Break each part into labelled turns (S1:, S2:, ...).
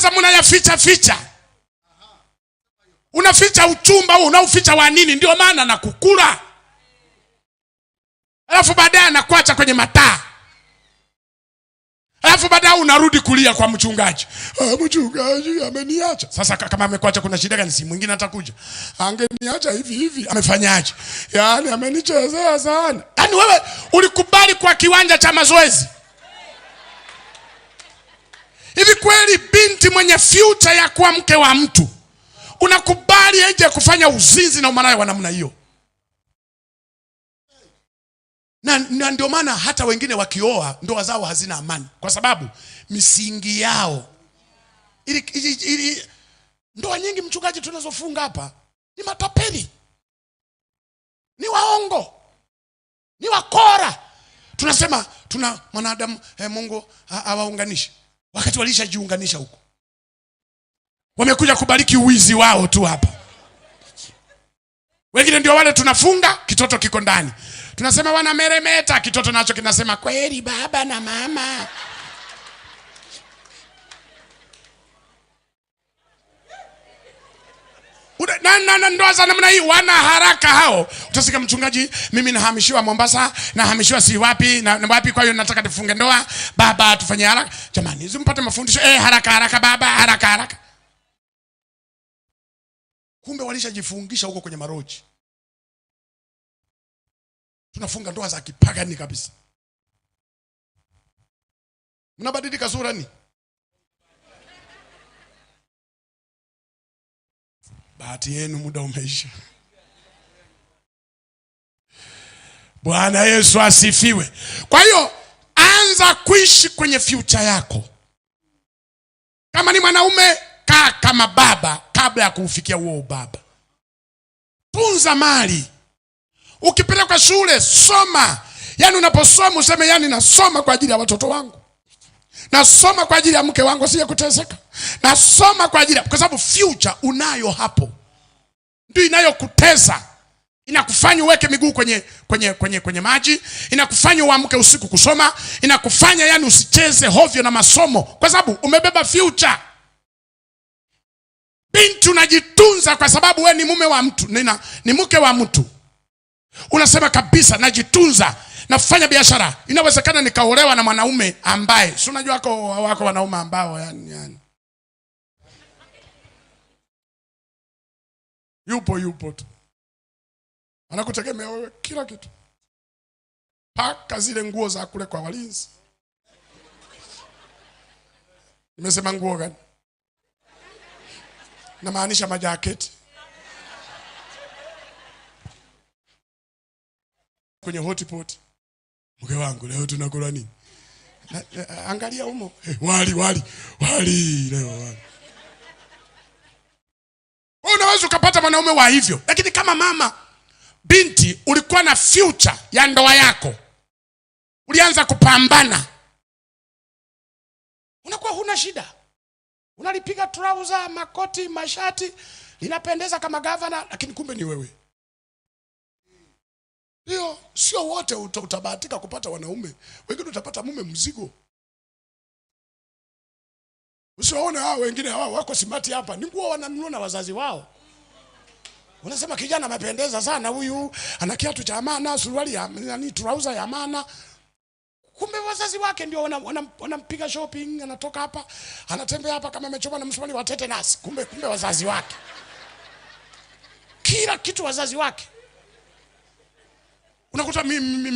S1: sasa mnayaficha ficha. Unaficha uchumba huu, unauficha wa nini? Ndio maana nakukula. Alafu baadaye anakuacha kwenye mataa. Alafu baadaye unarudi kulia kwa mchungaji. Mchungaji ameniacha. Sasa kama amekuacha kuna shida gani? Si mwingine atakuja. Angeniacha hivi hivi, amefanyaje? Yaani amenichezea sana. Yaani wewe ulikubali kwa kiwanja cha mazoezi. Hivi kweli binti mwenye future ya kuwa mke wa mtu, unakubali aje kufanya uzinzi na umalaya wa namna hiyo? Na ndio maana hata wengine wakioa ndoa zao hazina amani, kwa sababu misingi yao ili ndoa nyingi mchungaji tunazofunga hapa ni matapeli, ni waongo, ni wakora. Tunasema tuna mwanadamu Mungu awaunganishe, wakati walishajiunganisha huko. Wamekuja kubariki uwizi wao tu hapa. Wengine ndio wale tunafunga, kitoto kiko ndani. Tunasema wanameremeta, kitoto nacho kinasema kweli baba na mama. Na ndoa za namna hii wana haraka hao. Utasikia mchungaji, mimi nahamishiwa Mombasa, nahamishiwa si wapi na wapi, kwa hiyo nataka tufunge ndoa. Baba tufanye haraka. Jamani, hizo mpate mafundisho. Haraka haraka baba, haraka haraka. Kumbe walishajifungisha huko kwenye maroji. Tunafunga ndoa za kipagani kabisa. Mnabadilika sura ni? Bahati yenu, muda umeisha. Bwana Yesu asifiwe. Kwa hiyo anza kuishi kwenye future yako. Kama ni mwanaume, kaa kama baba kabla ya kufikia huo baba. Tunza mali. Ukipeleka shule, soma. Yaani unaposoma useme, yaani nasoma kwa ajili ya watoto wangu, nasoma kwa ajili ya mke wangu asiye kuteseka, nasoma kwa ajili, kwa sababu future unayo hapo. Ndio inayokutesa. Inakufanya uweke miguu kwenye maji, inakufanya uamke usiku kusoma, inakufanya yani usicheze hovyo na masomo, kwa sababu umebeba future. Binti unajitunza kwa sababu we ni mume wa mtu, ni mke wa mtu. Unasema kabisa najitunza, nafanya biashara. Inawezekana nikaolewa na mwanaume ambaye, si unajua wako wanaume ambao yani yupo tu, anakutegemea wewe kila kitu, paka zile nguo za kule kwa walinzi. Nimesema nguo gani? Na maanisha majaketi. Kwenye hotpot, mke wangu leo tunakula nini? Angalia humo, wali leo. Unaweza ukapata mwanaume wa hivyo. Lakini kama mama binti ulikuwa na future ya ndoa yako, ulianza kupambana, unakuwa huna shida. Unalipiga trouser, makoti, mashati, linapendeza kama governor, lakini kumbe ni wewe. Hiyo sio wote utabahatika kupata wanaume. Wengine utapata mume mzigo. Usiwaone hao wengine hao wako simati hapa, ni nguo wananunua na wazazi wao. Unasema kijana amependeza sana huyu, ana kiatu cha maana, suruali ya trouser ya maana. Kumbe wazazi wake ndio wanampiga shopping, anatoka hapa, anatembea hapa kama amechoma na msumari wa tetanus. Kumbe wazazi wake. Kila kitu wazazi wake. Unakuta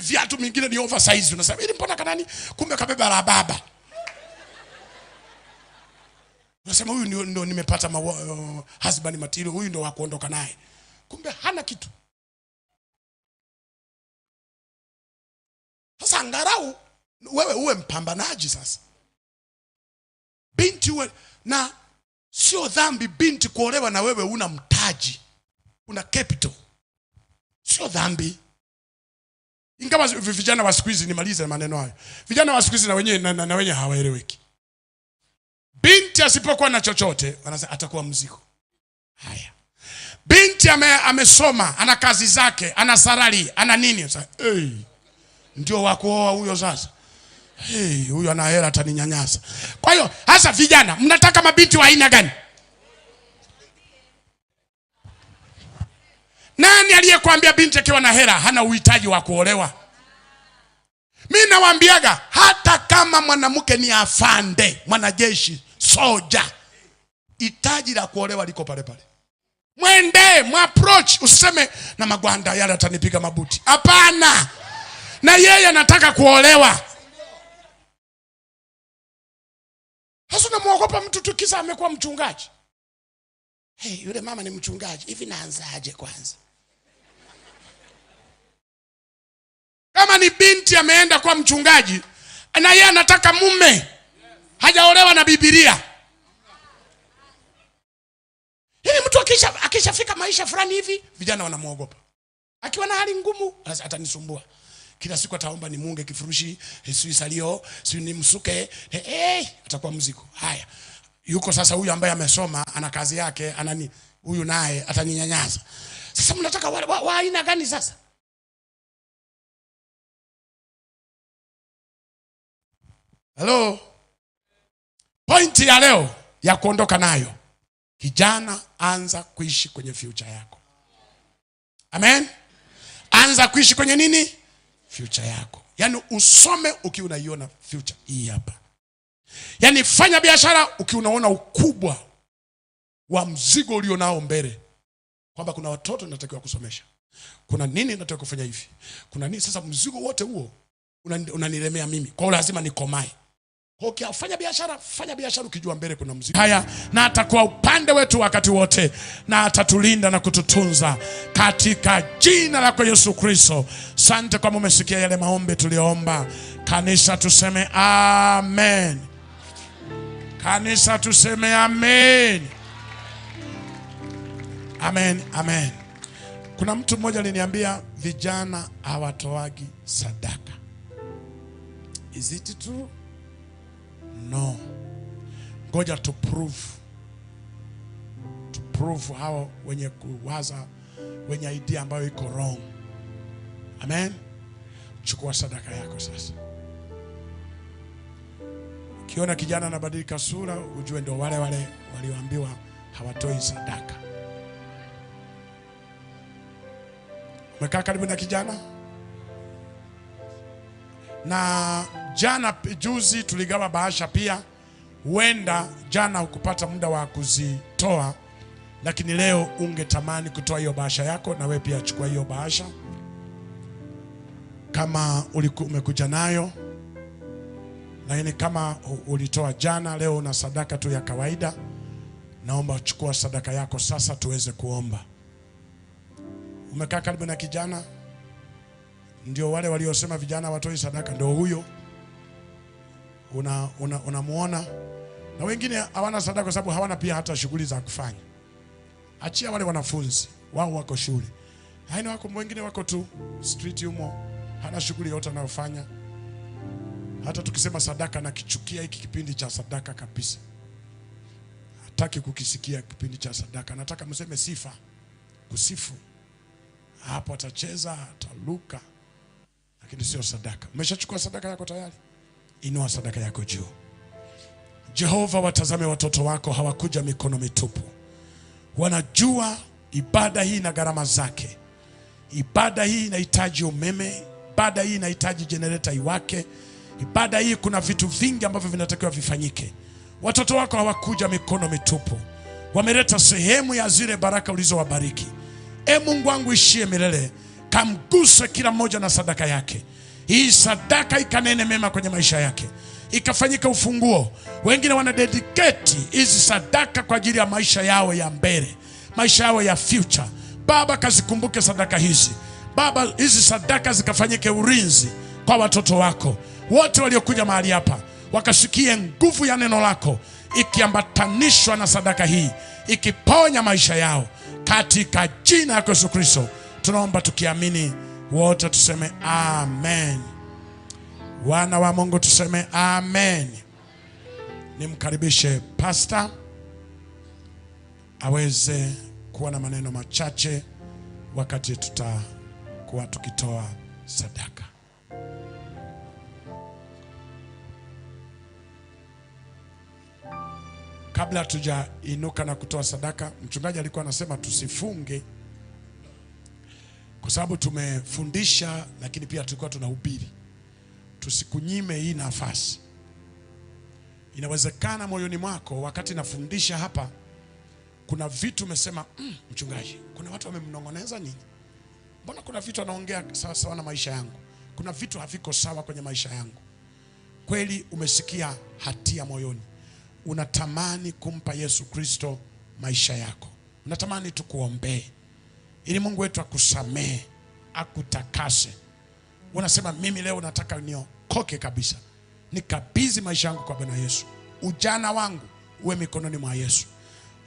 S1: viatu mingine ni oversize, unasema ili mbona kanani? Kumbe kabeba la baba. Unasema huyu ndio nimepata husband material, huyu ndio wa kuondoka naye. Kumbe hana kitu. Sasa angarau wewe uwe mpambanaji sasa. Binti uwe, na sio dhambi binti kuolewa na wewe una mtaji, una capital. Sio dhambi. Ingawa vijana wa siku hizi, nimalize maneno hayo, vijana wa siku hizi na wenyewe hawaeleweki. Binti asipokuwa na chochote wanasema atakuwa mzigo. Haya. Binti amesoma, ana kazi zake, ana salary, ana nini? Sasa ndio wakuoa huyo sasa. Huyo ana hela ataninyanyasa. Kwa hiyo Sasa vijana, mnataka mabinti wa aina gani? Nani aliyekwambia binti akiwa na hela hana uhitaji wa kuolewa? Mimi nawaambiaga hata kama mwanamke ni afande, mwanajeshi, soja, hitaji la kuolewa liko pale pale. Mwende, approach, useme na magwanda yale atanipiga mabuti. Hapana. Na yeye anataka kuolewa. Hasa unamuogopa mtu tu kisa amekuwa mchungaji. Hey, yule mama ni mchungaji. Hivi naanzaje kwanza? Kama ni binti ameenda kwa mchungaji na yeye anataka mume, hajaolewa na Biblia. Hili mtu akishafika maisha fulani hivi, vijana wanamuogopa. Akiwa na hali ngumu, atanisumbua. Kila siku ataomba ni munge kifurushi, sisi salio, sisi ni msuke, atakuwa mzigo. Haya. Yuko sasa huyu ambaye amesoma, ana kazi yake, anani, huyu naye ataninyanyasa. Sasa mnataka wa aina gani sasa? Hello. Pointi ya leo ya kuondoka nayo. Kijana, anza kuishi kwenye future yako. Amen. Anza kuishi kwenye nini? Future yako. Yaani usome ukiwa unaiona future hii hapa. Yaani fanya biashara ukiwa unaona ukubwa wa mzigo ulionao mbele. Kwamba kuna watoto natakiwa kusomesha. Kuna nini natakiwa kufanya hivi? Kuna nini sasa mzigo wote huo unanilemea mimi. Kwa hiyo lazima nikomae. Okay, fanya biashara ukijua mbele kuna mzigo. Haya, na atakuwa upande wetu wakati wote, na atatulinda na kututunza katika jina la Yesu Kristo. Asante kwa umesikia yale maombi tuliomba. Kanisa tuseme amen. Kanisa tuseme amen. Amen, amen. Kuna mtu mmoja aliniambia vijana hawatoagi sadaka. Is it true? No. Ngoja to prove hao wenye kuwaza, wenye idea ambayo iko wrong. Amen. Chukua sadaka yako sasa. Kiona kijana anabadilika sura, ujue ndio wale walioambiwa hawatoi sadaka. Umekaa karibu na kijana? Na jana juzi tuligawa bahasha pia. Huenda jana hukupata muda wa kuzitoa, lakini leo ungetamani kutoa hiyo bahasha yako, na wewe pia chukua hiyo bahasha. Kama umekuja nayo, lakini kama ulitoa jana, leo una sadaka tu ya kawaida, naomba chukua sadaka yako sasa tuweze kuomba. Umekaa karibu na kijana? Ndio wale waliosema vijana watoi sadaka, ndio huyo. Unamuona. Na wengine hawana sadaka kwa sababu hawana pia hata shughuli za kufanya. Achia wale wanafunzi, wao wako shule. Haina wako wengine wako tu street humo, hana shughuli yote anayofanya. Hata tukisema sadaka na kichukia hiki kipindi cha sadaka kabisa. Hataki kukisikia kipindi cha sadaka. Nataka mseme sifa, kusifu. Hapo atacheza, ataluka. Lakini sio sadaka. Umeshachukua sadaka yako tayari? Inua sadaka yako juu. Jehova, watazame watoto wako hawakuja mikono mitupu. Wanajua ibada hii na gharama zake. Ibada hii inahitaji umeme, ibada hii inahitaji generator iwake. Ibada hii kuna vitu vingi ambavyo vinatakiwa vifanyike. Watoto wako hawakuja mikono mitupu. Wameleta sehemu ya zile baraka ulizowabariki. Mungu wangu ishie milele, kamguse kila mmoja na sadaka yake. Hii sadaka ikanene mema kwenye maisha yake, ikafanyika ufunguo. Wengine wana dedicate hizi sadaka kwa ajili ya maisha yao ya mbele, maisha yao ya future. Baba, kazikumbuke sadaka hizi. Baba, hizi sadaka zikafanyike ulinzi kwa watoto wako wote waliokuja mahali hapa, wakasikie nguvu ya neno lako ikiambatanishwa na sadaka hii, ikiponya maisha yao katika jina la Yesu Kristo. Tunaomba tukiamini, wote tuseme amen. Wana wa Mungu tuseme amen. Nimkaribishe pastor aweze kuwa na maneno machache wakati tutakuwa tukitoa sadaka. Kabla hatujainuka na kutoa sadaka, mchungaji alikuwa anasema tusifunge kwa sababu tumefundisha, lakini pia tulikuwa tunahubiri. Tusikunyime hii nafasi. Inawezekana moyoni mwako wakati nafundisha hapa kuna vitu umesema, mchungaji, kuna watu wamemnong'oneza nini? Mbona kuna vitu anaongea sawa sawa na maisha yangu? Kuna vitu haviko sawa kwenye maisha yangu. Kweli umesikia hatia moyoni. Unatamani kumpa Yesu Kristo maisha yako. Unatamani tukuombee ili Mungu wetu akusamehe, akutakase. Unasema mimi leo nataka niokoke kabisa. Nikabidhi maisha yangu kwa Bwana Yesu. Ujana wangu uwe mikononi mwa Yesu.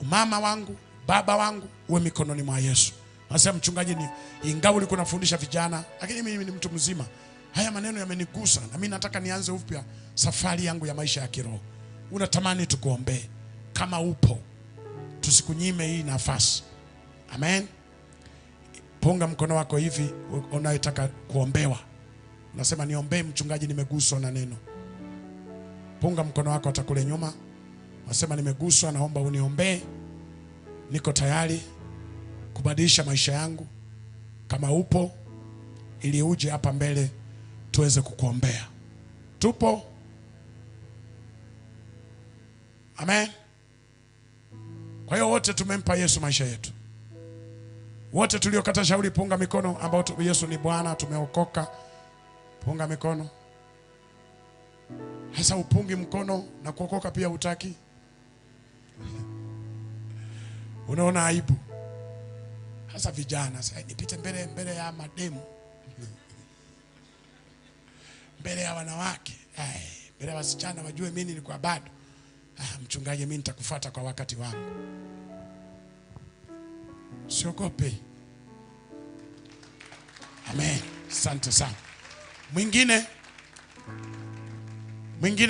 S1: Umama wangu, baba wangu uwe mikononi mwa Yesu. Nasema mchungaji, ingawa ulikuwa unafundisha vijana, lakini mimi ni mtu mzima. Haya maneno yamenigusa na mimi nataka nianze upya safari yangu ya maisha ya kiroho. Unatamani tukuombee. Kama upo, tusikunyime hii nafasi. Amen. Punga mkono wako hivi unayetaka kuombewa. Unasema niombee mchungaji, nimeguswa na neno. Punga mkono wako hata kule nyuma. Unasema nimeguswa, naomba uniombee. Niko tayari kubadilisha maisha yangu. Kama upo, ili uje hapa mbele tuweze kukuombea. Tupo? Amen. Kwa hiyo wote tumempa Yesu maisha yetu. Wote tuliokata shauri, punga mikono, ambao Yesu ni Bwana, tumeokoka. Punga mikono. Hasa upungi mkono na kuokoka pia utaki. Unaona aibu. Hasa vijana, sasa nipite mbele ya mademu. Mbele ya wanawake. Mbele ya wasichana wajue mimi nilikuwa bado. Mchungaji, mimi nitakufuata kwa wakati wangu. Siogope. Amen. Asante sana. Mwingine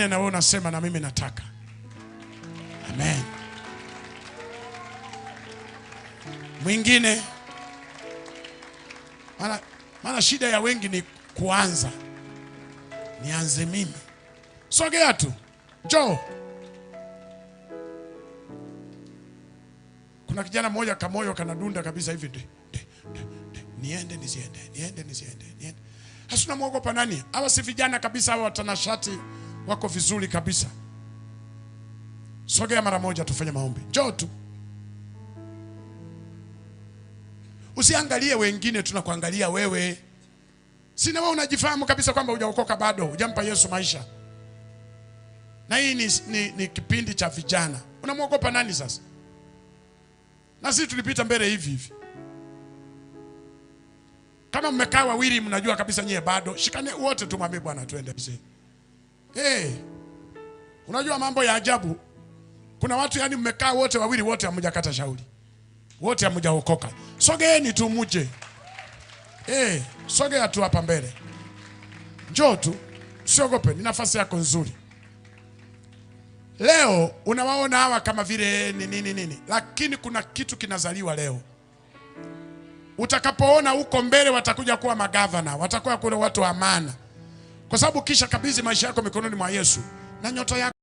S1: na wewe unasema na mimi nataka. Amen. Mwingine. Maana shida ya wengi ni kuanza. Nianze mimi. Sogea tu. Njoo. Kuna kijana mmoja kamoyo kanadunda kabisa hivi. Niende nisiende. Hasuna muogopa nani? Hawa si vijana kabisa, hawa watanashati wako vizuri kabisa. Sogea mara moja tufanye maombi. Njoo tu. Usiangalie wengine, tunakuangalia wewe. Sina wewe unajifahamu kabisa kwamba hujaokoka bado, hujampa Yesu maisha. Na hii ni kipindi cha vijana. Unamuogopa nani sasa? Na sisi tulipita mbele hivi. Kama mmekaa wawili mnajua kabisa nyie bado, shikane wote tumwambie Bwana tuende. Unajua mambo ya ajabu. Kuna watu yani mmekaa wote wawili, wote hamjakata shauri. Wote hamjaokoka. Sogeeni tu muje. Sogea tu hapa mbele. Njoo tu. Usiogope, ni nafasi yako nzuri. Leo unawaona hawa kama vile nini. Lakini kuna kitu kinazaliwa leo. Utakapoona huko mbele watakuja kuwa magavana, watakuwa kule watu wa maana. Kwa sababu kisha kabidhi maisha yako mikononi mwa Yesu na nyota yako